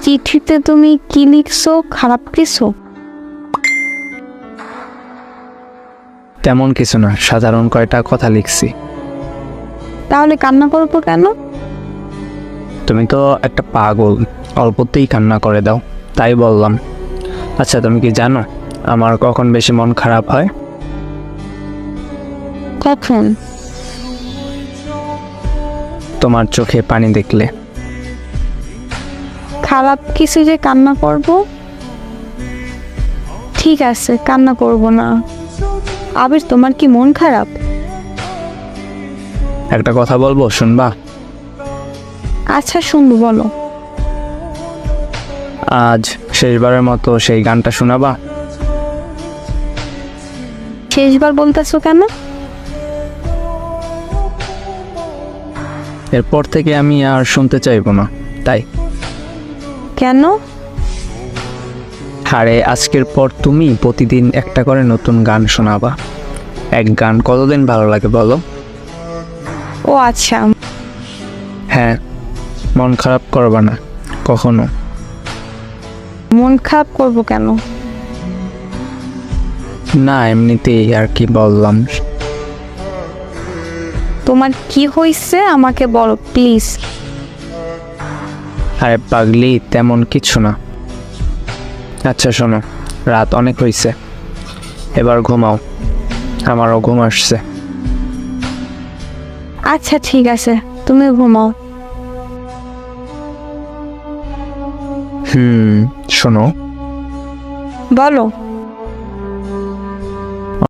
চিঠিতে তুমি কি লিখছো? খারাপ কিছু? তেমন কিছু না, সাধারণ কয়টা কথা লিখছি। তাহলে কান্না করবো কেন? তুমি তো একটা পাগল, অল্পতেই কান্না করে দাও, তাই বললাম। আচ্ছা, তুমি কি জানো আমার কখন বেশি মন খারাপ হয়? কখন? তোমার চোখে পানি দেখলে। খারাপ কিছু যে কান্না করব? ঠিক আছে, কান্না করব না। আবির, তোমার কি মন খারাপ? একটা কথা বলবো, শুনবা? আচ্ছা, শুনবো, বলো। আজ শেষবারের মতো সেই গানটা শোনাবা? শেষবার বলতেছো কেন? এরপর থেকে আমি আর শুনতে চাইবো না, তাই। কেন? আরে, আজকের পর তুমি প্রতিদিন একটা করে নতুন গান শোনাবা। এক গান কতদিন ভালো লাগে বলো? ও আচ্ছা। হ্যাঁ, মন খারাপ করবা না কখনো। মন খারাপ করব কেন? না, এমনিতেই আর কি বললাম। তোমার কি হয়েছে আমাকে বলো প্লিজ। আরে পাগলি, তেমন কিছু না। আচ্ছা শোনো, রাত অনেক হয়েছে, এবার ঘুমাও, আমারও ঘুম আসছে। আচ্ছা ঠিক আছে, তুমি ঘুমাও। শোনো, বলো।